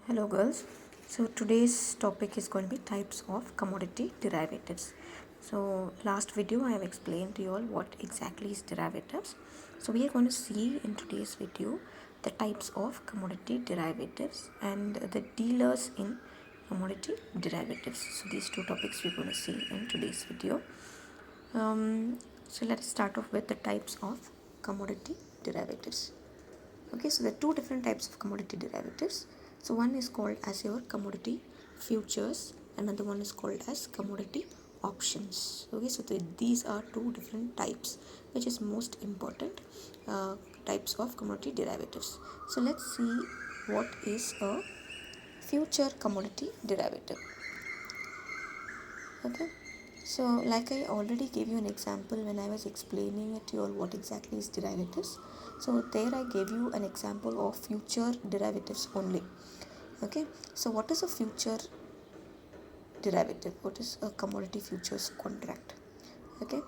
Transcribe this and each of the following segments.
Hello girls. So today's topic is going to be types of commodity derivatives. So last video I have explained to you all what exactly is derivatives. So we are going to see in today's video the types of commodity derivatives and the dealers in commodity derivatives. So these two topics we're going to see in today's video. So let's start off with the types of commodity derivatives. Okay, so there are two different types of commodity derivatives. So one is called as your commodity futures, another one is called as commodity options. Okay, so these are two different types, which is most important types of commodity derivatives. So let's see what is a future commodity derivative. Okay, so like I already gave you an example when I was explaining it to you all what exactly is derivatives. So there I gave you an example of future derivatives only. Okay, so what is a future derivative? What is a commodity futures contract? Okay,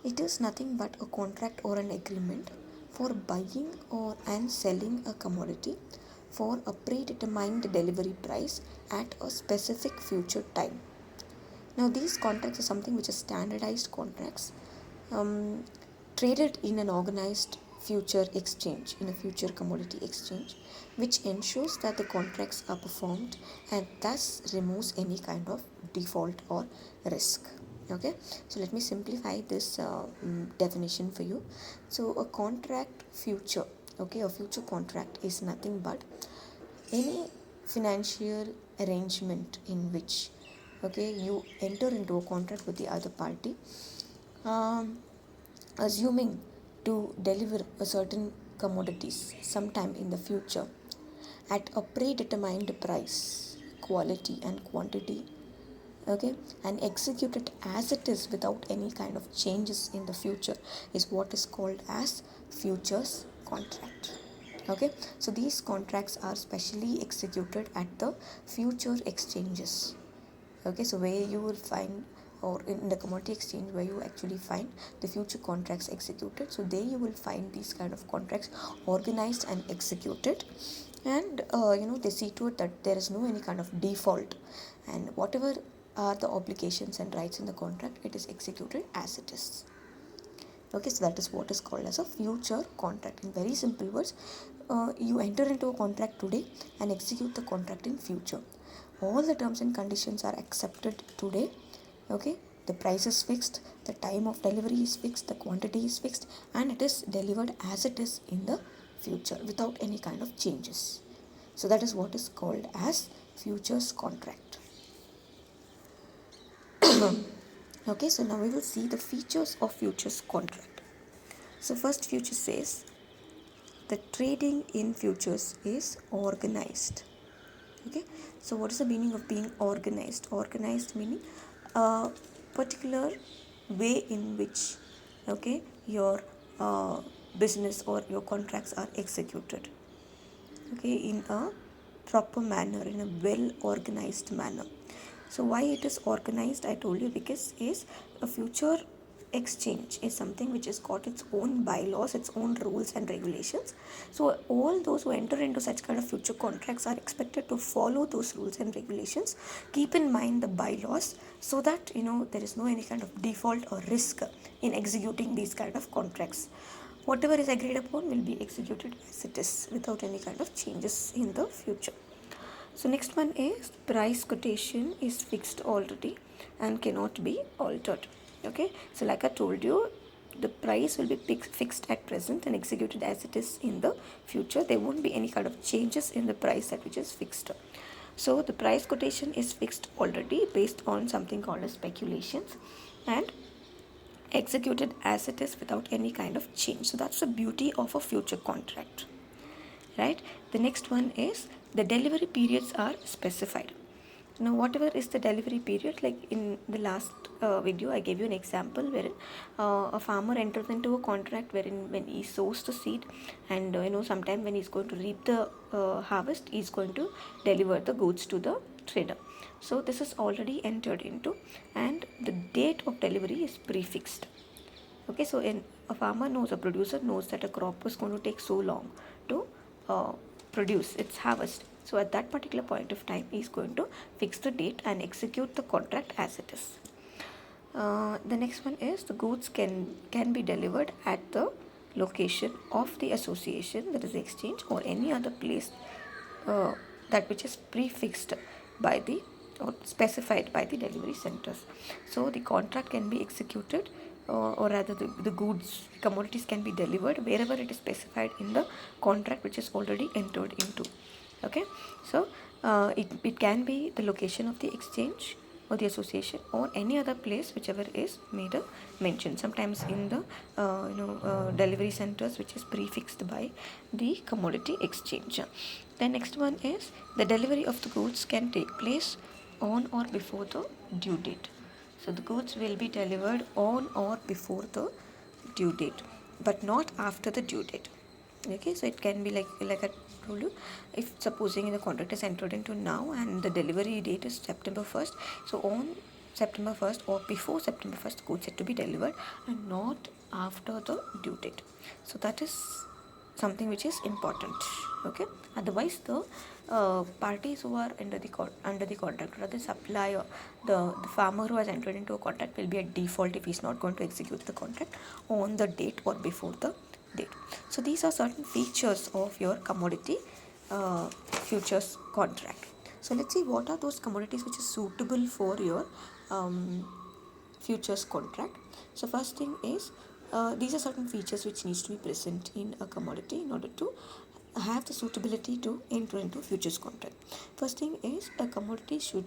it is nothing but a contract or an agreement for buying or and selling a commodity for a predetermined delivery price at a specific future time. Now, these contracts are something which is standardized contracts um, traded in an organized future exchange, in a future commodity exchange, which ensures that the contracts are performed and thus removes any kind of default or risk. Okay, so let me simplify this definition for you. So, a contract future, okay, a future contract is nothing but any financial arrangement in which you enter into a contract with the other party, um, assuming to deliver a certain commodities sometime in the future at a predetermined price, quality and quantity, okay, and execute it as it is without any kind of changes in the future is what is called as futures contract. Okay, so these contracts are specially executed at the future exchanges. Okay, so where you will find, or in the commodity exchange where you actually find the future contracts executed, so there you will find these kind of contracts organized and executed, and they see to it that there is no any kind of default, and whatever are the obligations and rights in the contract, it is executed as it is. Okay, so that is what is called as a future contract. In very simple words, you enter into a contract today and execute the contract in future. All the terms and conditions are accepted today. Okay, the price is fixed, the time of delivery is fixed, the quantity is fixed, and it is delivered as it is in the future without any kind of changes. So that is what is called as futures contract. Okay, so now we will see the features of futures contract. So first future says the trading in futures is organized. Okay, so what is the meaning of being organized? Organized meaning a particular way in which your business or your contracts are executed, okay, in a proper manner, in a well organized manner. So why it is organized, I told you, because is a future exchange is something which has got its own bylaws, its own rules and regulations. So all those who enter into such kind of future contracts are expected to follow those rules and regulations, keep in mind the bylaws, so that there is no any kind of default or risk in executing these kind of contracts. Whatever is agreed upon will be executed as it is without any kind of changes in the future. So next one is price quotation is fixed already and cannot be altered. Okay, so like I told you, the price will be fixed at present and executed as it is in the future. There won't be any kind of changes in the price that which is fixed. So the price quotation is fixed already based on something called as speculations and executed as it is without any kind of change. So that's the beauty of a future contract, right? The next one is the delivery periods are specified. Now whatever is the delivery period, like in the last video I gave you an example wherein a farmer enters into a contract wherein when he sows the seed and sometime when he's going to reap the harvest, he's going to deliver the goods to the trader. So this is already entered into, and the date of delivery is prefixed. Okay, so a farmer knows, a producer knows that a crop is going to take so long to produce its harvest. So at that particular point of time, he is going to fix the date and execute the contract as it is. The next one is the goods can be delivered at the location of the association, that is the exchange, or any other place uh, that which is prefixed by the or specified by the delivery centers. So the contract can be executed, or rather the goods commodities can be delivered wherever it is specified in the contract which is already entered into. Okay, so it can be the location of the exchange or the association or any other place whichever is made a mention, sometimes in the delivery centers which is prefixed by the commodity exchange. The next one is the delivery of the goods can take place on or before the due date. So the goods will be delivered on or before the due date, but not after the due date. Okay, so it can be like I told you, if supposing the contract is entered into now and the delivery date is September 1st, so on September 1st or before September 1st, goods had to be delivered and not after the due date. So that is something which is important. Okay, otherwise the parties who are under the contract, or the supplier, the farmer who has entered into a contract will be at default if he is not going to execute the contract on the date or before the date. So these are certain features of your commodity futures contract. So let's see what are those commodities which is suitable for your futures contract. So first thing is, these are certain features which needs to be present in a commodity in order to have the suitability to enter into futures contract. First thing is, a commodity should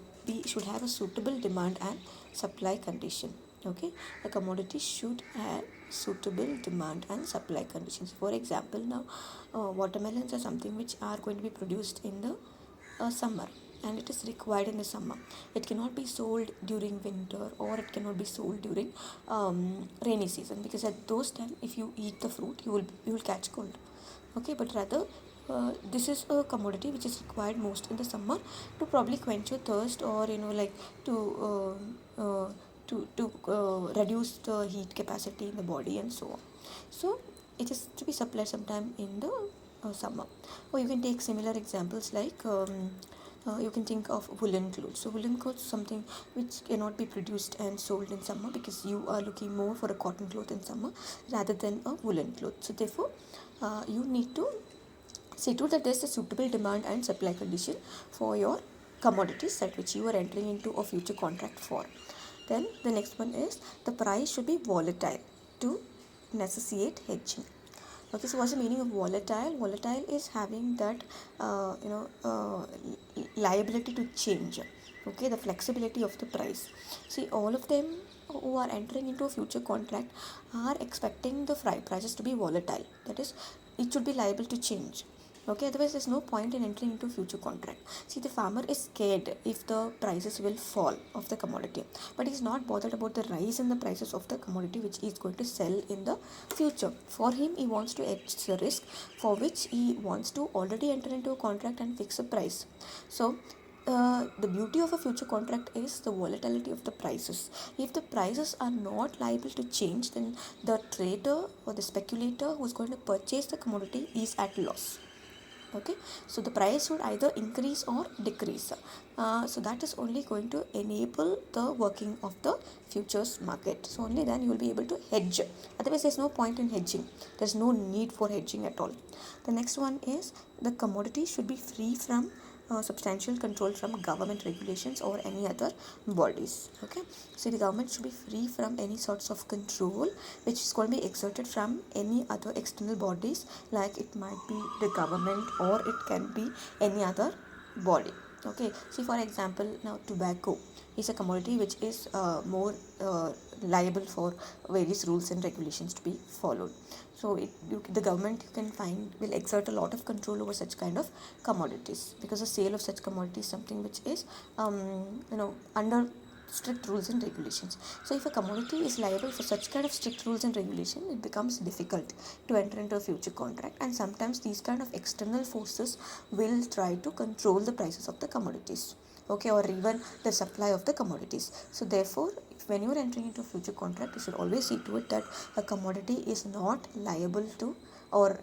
have a suitable demand and supply condition. Okay, a commodity should have suitable demand and supply conditions. For example, now watermelons are something which are going to be produced in the summer, and it is required in the summer. It cannot be sold during winter, or it cannot be sold during rainy season, because at those time if you eat the fruit you will catch cold. Okay, but rather this is a commodity which is required most in the summer to probably quench your thirst, or to reduce the heat capacity in the body and so on. So it is to be supplied sometime in the summer. Or you can take similar examples like you can think of woolen clothes. So woolen clothes is something which cannot be produced and sold in summer, because you are looking more for a cotton cloth in summer rather than a woolen cloth. So therefore you need to see to that there is a suitable demand and supply condition for your commodities that which you are entering into a future contract for. Then the next one is, the price should be volatile to necessitate hedging. Okay, so what's the meaning of volatile? Volatile is having that liability to change. Okay, the flexibility of the price. See, all of them who are entering into a future contract are expecting the prices to be volatile. That is, it should be liable to change. Okay, otherwise there's no point in entering into future contract. See, the farmer is scared if the prices will fall of the commodity, but he's not bothered about the rise in the prices of the commodity which he is going to sell in the future. For him, he wants to hedge the risk, for which he wants to already enter into a contract and fix a price. So the beauty of a future contract is the volatility of the prices. If the prices are not liable to change, then the trader or the speculator who is going to purchase the commodity is at loss. Okay, so the price should either increase or decrease. So that is only going to enable the working of the futures market. So only then you will be able to hedge. Otherwise there's no point in hedging. There's no need for hedging at all. The next one is, the commodity should be free from substantial control from government regulations or any other bodies. Okay, so the government should be free from any sorts of control which is going to be exerted from any other external bodies, like it might be the government or it can be any other body. Okay, see, for example, now tobacco is a commodity which is more liable for various rules and regulations to be followed. So the government, you can find, will exert a lot of control over such kind of commodities, because the sale of such commodities is something which is under strict rules and regulations. So if a commodity is liable for such kind of strict rules and regulation, it becomes difficult to enter into a future contract, and sometimes these kind of external forces will try to control the prices of the commodities, okay, or even the supply of the commodities. So therefore, when you are entering into a future contract, you should always see to it that a commodity is not liable to or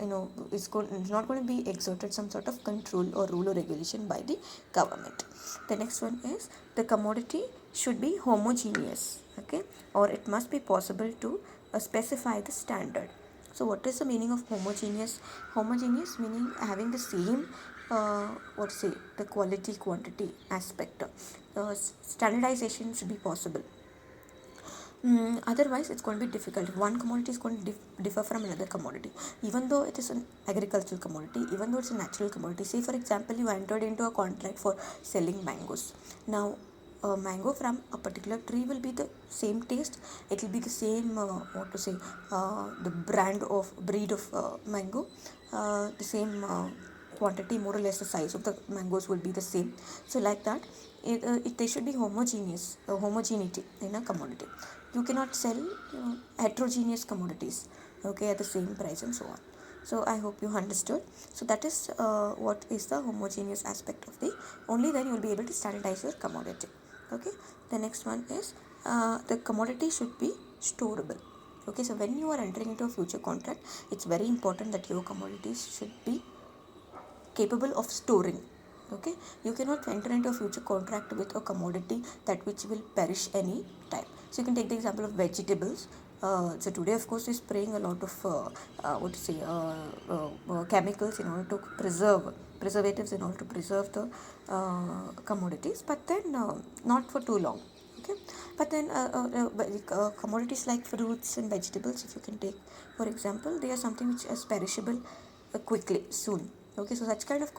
it's not going to be exerted some sort of control or rule or regulation by the government. The next one is the commodity should be homogeneous, okay, or it must be possible to specify the standard. So what is the meaning of homogeneous? Homogeneous meaning having the same the quality quantity aspect. Standardization should be possible. Otherwise it's going to be difficult. One commodity is going to differ from another commodity, even though it is an agricultural commodity, even though it's a natural commodity. Say for example, you entered into a contract for selling mangoes. Now a mango from a particular tree will be the same taste, it will be the same the breed of mango, the same quantity, more or less the size of the mangoes will be the same. So like that, they should be homogeneity in a commodity. You cannot sell heterogeneous commodities, okay, at the same price and so on. So I hope you understood. So that is what is the homogeneous aspect of the, only then you will be able to standardize your commodity. Okay, the next one is the commodity should be storable. Okay, so when you are entering into a future contract, it's very important that your commodities should be capable of storing. Okay, you cannot enter into a future contract with a commodity that which will perish any time. So you can take the example of vegetables. So today of course we're spraying a lot of chemicals in order to preservatives in order to preserve the commodities, but then not for too long. Okay, but then commodities like fruits and vegetables, if you can take for example, they are something which is perishable quickly, soon. Okay, so such kind of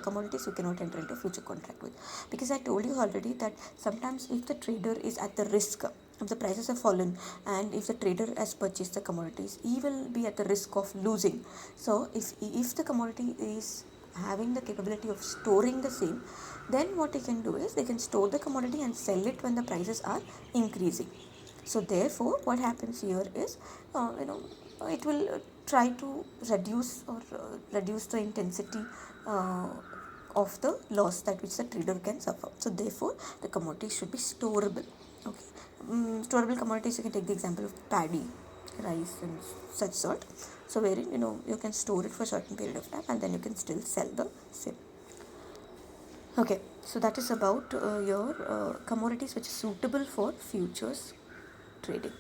commodities you cannot enter into a future contract with, because I told you already that sometimes if the trader is at the risk, if the prices have fallen and if the trader has purchased the commodities, he will be at the risk of losing. So if the commodity is having the capability of storing the same, then what they can do is they can store the commodity and sell it when the prices are increasing. So therefore what happens here is it will try to reduce the intensity of the loss that which the trader can suffer. So therefore the commodity should be storable. Okay, storable commodities, you can take the example of paddy, rice and such sort. So wherein you can store it for a certain period of time and then you can still sell the same. Okay, so that is about your commodities which is suitable for futures trading.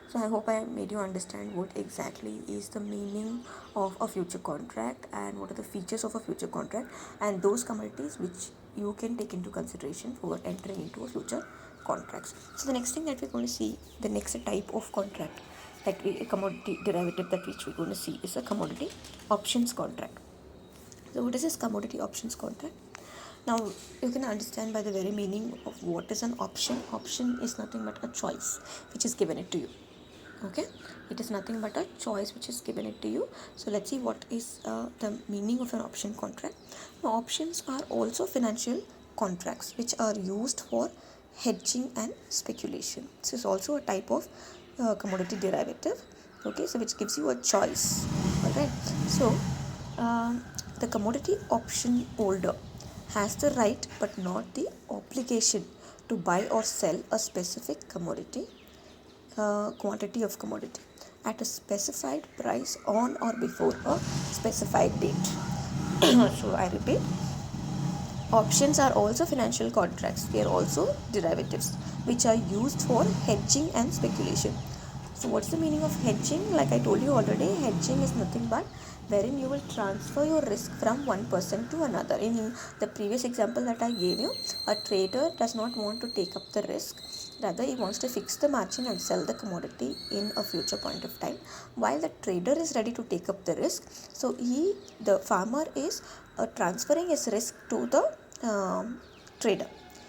So I hope I made you understand what exactly is the meaning of a future contract and what are the features of a future contract and those commodities which you can take into consideration for entering into a future contracts. So the next thing that we're going to see, the next type of contract, like a commodity derivative that which we're going to see, is a commodity options contract. So what is this commodity options contract? Now you can understand by the very meaning of what is an option. Option is nothing but a choice which is given it to you. Okay, it is nothing but a choice which is given it to you. So let's see what is the meaning of an option contract. Now options are also financial contracts which are used for hedging and speculation. This is also a type of commodity derivative. Okay, so which gives you a choice. All right, so the commodity option holder has the right but not the obligation to buy or sell a specific commodity quantity of commodity at a specified price on or before a specified date. So I repeat, options are also financial contracts. They are also derivatives which are used for hedging and speculation. So what's the meaning of hedging? Like I told you already, hedging is nothing but wherein you will transfer your risk from one person to another. In the previous example that I gave you, a trader does not want to take up the risk. Rather, he wants to fix the margin and sell the commodity in a future point of time, while the trader is ready to take up the risk. So the farmer is transferring his risk to the trader.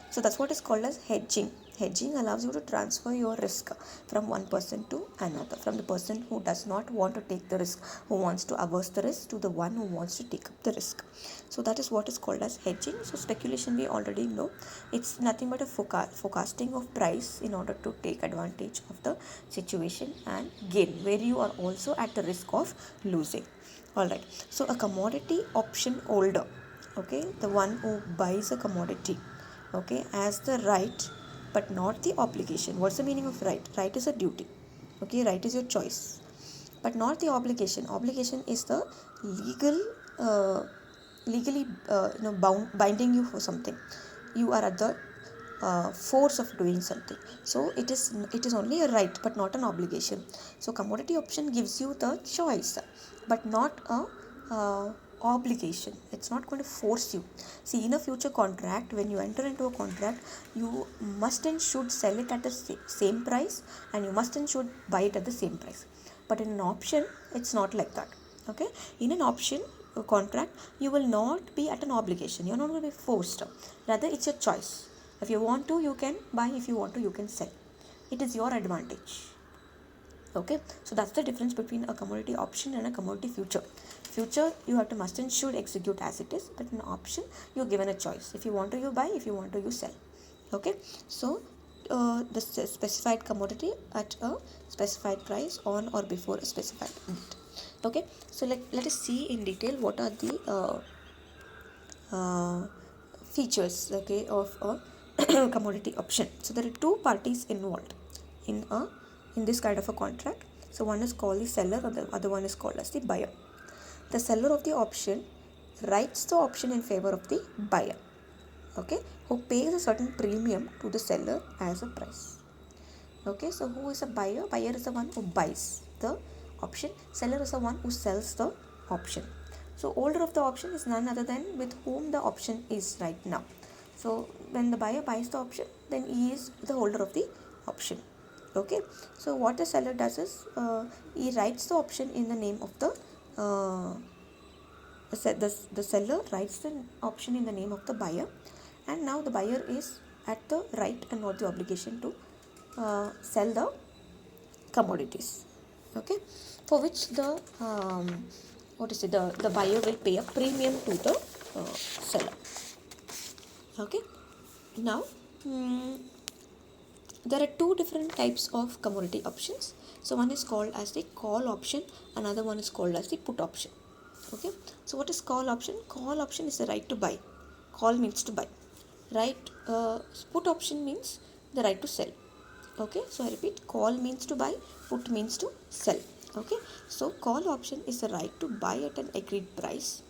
So that's what is called as hedging. Hedging allows you to transfer your risk from one person to another, from the person who does not want to take the risk, who wants to averse the risk, to the one who wants to take up the risk. So that is what is called as hedging. So speculation, we already know, it's nothing but a forecasting of price in order to take advantage of the situation and gain, where you are also at the risk of losing. Alright, so a commodity option holder, okay, the one who buys a commodity, okay, has the right but not the obligation. What's the meaning of right? Right is a duty. Okay, right is your choice. but not the obligation. Obligation is the legally binding you for something. You are at the force of doing something. So it is only a right but not an obligation. So commodity option gives you the choice but not a obligation. It's not going to force you. See, in a future contract, when you enter into a contract, you must and should sell it at the same price, and you must and should buy it at the same price. But in an option, it's not like that. Okay, in an option contract, you will not be at an obligation. You're not going to be forced. Rather, it's your choice. If you want to, you can buy. If you want to, you can sell. It is your advantage. Okay, so that's the difference between a commodity option and a commodity future. Future, you have to must and should execute as it is, but in option, you're given a choice. If you want to, you buy. If you want to, you sell. Okay, so the specified commodity at a specified price on or before a specified date. Okay, so let us see in detail what are the features, okay, of a commodity option. So there are two parties involved in this kind of a contract. So one is called the seller, or the other one is called as the buyer. The seller of the option writes the option in favor of the buyer, okay, who pays a certain premium to the seller as a price. Okay, so who is a buyer? Buyer is the one who buys the option. Seller is the one who sells the option. So holder of the option is none other than with whom the option is right now. So when the buyer buys the option, then he is the holder of the option. Okay, so what the seller does is he writes the option in the name of the seller writes the option in the name of the buyer, and now the buyer is at the right and not the obligation to sell the commodities. Okay, for which the the buyer will pay a premium to the seller. Okay, now there are two different types of commodity options. So one is called as the call option, another one is called as the put option. Okay, so what is call option? Call option is the right to buy. Call means to buy. Right, put option means the right to sell. Okay, so I repeat, call means to buy, put means to sell. Okay, so call option is the right to buy at an agreed price,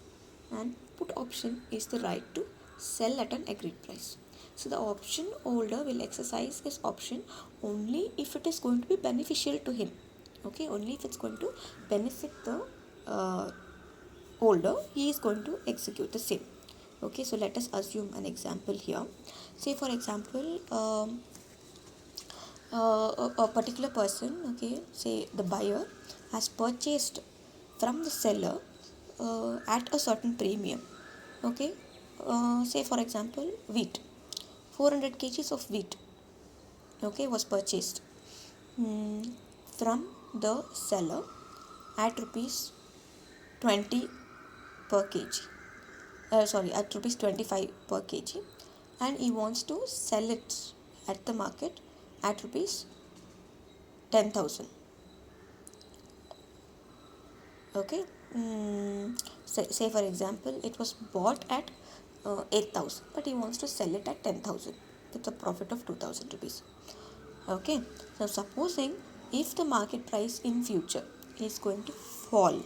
and put option is the right to sell at an agreed price. So the option holder will exercise his option only if it is going to be beneficial to him. Okay, only if it's going to benefit the holder, he is going to execute the same. Okay, so let us assume an example here. Say for example, a particular person, okay, say the buyer has purchased from the seller at a certain premium. Okay, say for example wheat, 400 kgs of wheat, okay, was purchased from the seller at rupees 20 per kg, at rupees 25 per kg, and he wants to sell it at the market at rupees 10,000. Okay, say for example it was bought at 8,000, but he wants to sell it at 10,000 with a profit of 2,000 rupees. Okay, so supposing if the market price in future is going to fall,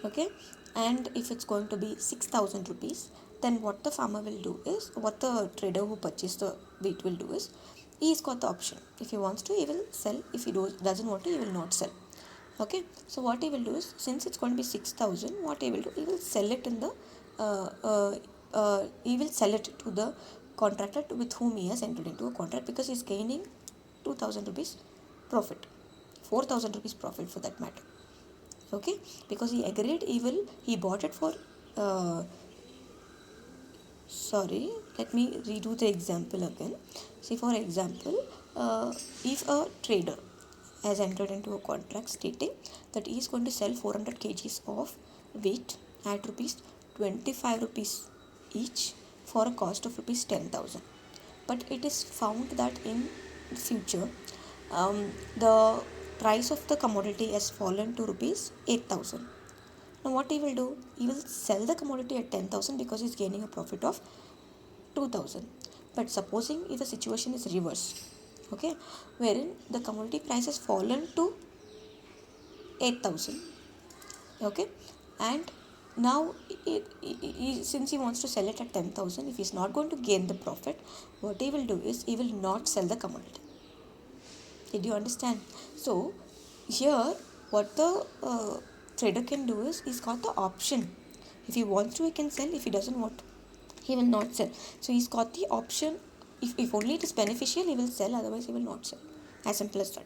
okay, and if it's going to be 6,000 rupees, then what the farmer will do is, what the trader who purchased the wheat will do is, he's got the option. If he wants to, he will sell. If he doesn't want to, he will not sell. Okay, so what he will do is, since it's going to be 6,000, what he will do, he will sell it in the he will sell it to the contractor with whom he has entered into a contract, because he's gaining 2,000 rupees profit, 4,000 rupees profit for that matter. Okay, because he agreed, he bought it for sorry, let me redo the example again. See, for example, if a trader has entered into a contract stating that he is going to sell 400 kgs of wheat at rupees 25 rupees each for a cost of rupees 10,000, but it is found that in future the price of the commodity has fallen to rupees 8,000. Now what he will do, he will sell the commodity at 10,000 because he is gaining a profit of 2,000. But supposing if the situation is reverse, okay, wherein the commodity price has fallen to 8,000. Okay, and now since he wants to sell it at 10,000, if he's not going to gain the profit, what he will do is he will not sell the commodity. Did you understand? So here what the trader can do is he's got the option. If he wants to, he can sell. If he doesn't want, he will not sell. So he's got the option. If only it is beneficial, he will sell. Otherwise, he will not sell. As simple as that.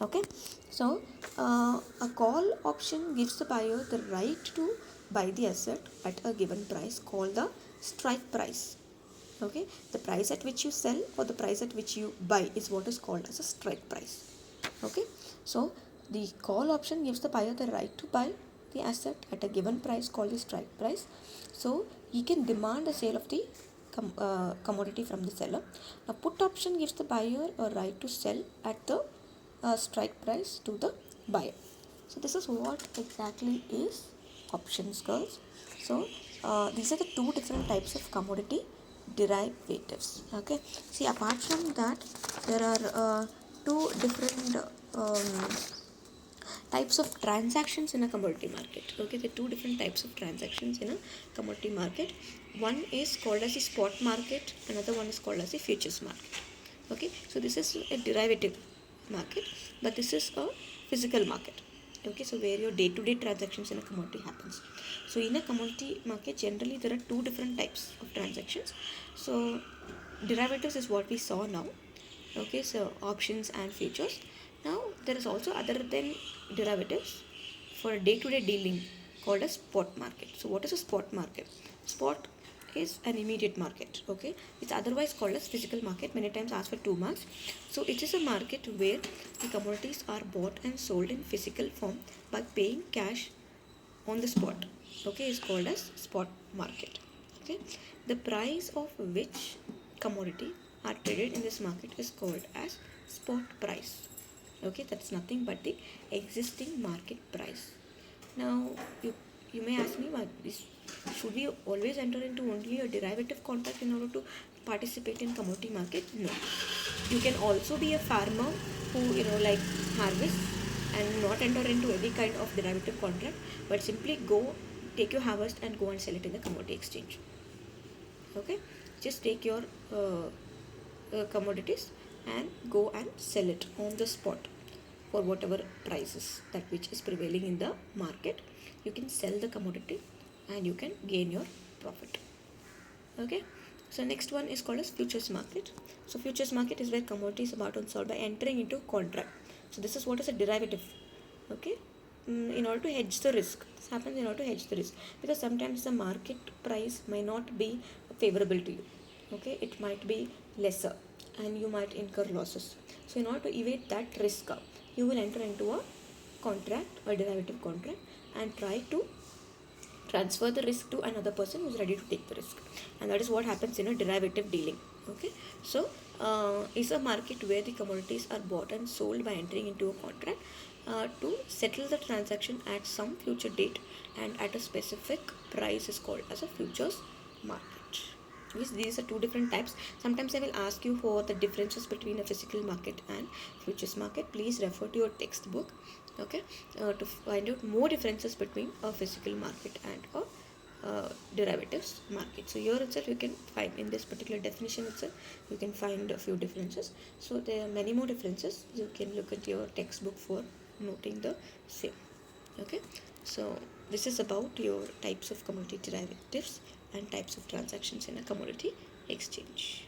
Okay. So a call option gives the buyer the right to buy the asset at a given price called the strike price. Okay, the price at which you sell or the price at which you buy is what is called as a strike price. Okay, so the call option gives the buyer the right to buy the asset at a given price called the strike price. So he can demand a sale of the commodity from the seller. Now put option gives the buyer a right to sell at the strike price to the buyer. So this is what exactly is options, girls. So these are the two different types of commodity derivatives. Okay, see, apart from that, there are two different types of transactions in a commodity market. Okay, there are two different types of transactions in a commodity market. One is called as the spot market, another one is called as the futures market. Okay, so this is a derivative market, but this is a physical market. Okay, so where your day-to-day transactions in a commodity happens. So in a commodity market, generally there are two different types of transactions. So derivatives is what we saw now. Okay, so options and futures. Now there is also other than derivatives for day-to-day dealing called a spot market. So what is a spot market? Spot is an immediate market. Okay, it's otherwise called as physical market, many times asked for 2 marks. So it is a market where the commodities are bought and sold in physical form by paying cash on the spot. Okay, is called as spot market. Okay, the price of which commodity are traded in this market is called as spot price. Okay, that's nothing but the existing market price. Now you may ask me, what is, should we always enter into only a derivative contract in order to participate in commodity market? No, you can also be a farmer who like harvest and not enter into any kind of derivative contract, but simply go take your harvest and go and sell it in the commodity exchange. Okay, just take your commodities and go and sell it on the spot for whatever prices that which is prevailing in the market. You can sell the commodity and you can gain your profit. Okay, so next one is called as futures market. So futures market is where commodities are bought and sold by entering into contract. So this is what is a derivative. Okay, in order to hedge the risk, this happens in order to hedge the risk, because sometimes the market price may not be favorable to you. Okay, it might be lesser and you might incur losses. So in order to evade that risk, you will enter into a contract or derivative contract and try to transfer the risk to another person who is ready to take the risk, and that is what happens in a derivative dealing. Okay, so is a market where the commodities are bought and sold by entering into a contract to settle the transaction at some future date and at a specific price is called as a futures market. Yes, these are two different types. Sometimes I will ask you for the differences between a physical market and futures market. Please refer to your textbook, okay, to find out more differences between a physical market and a derivatives market. So here itself you can find, in this particular definition itself, you can find a few differences. So there are many more differences. You can look at your textbook for noting the same. Okay, so this is about your types of commodity derivatives and types of transactions in a commodity exchange.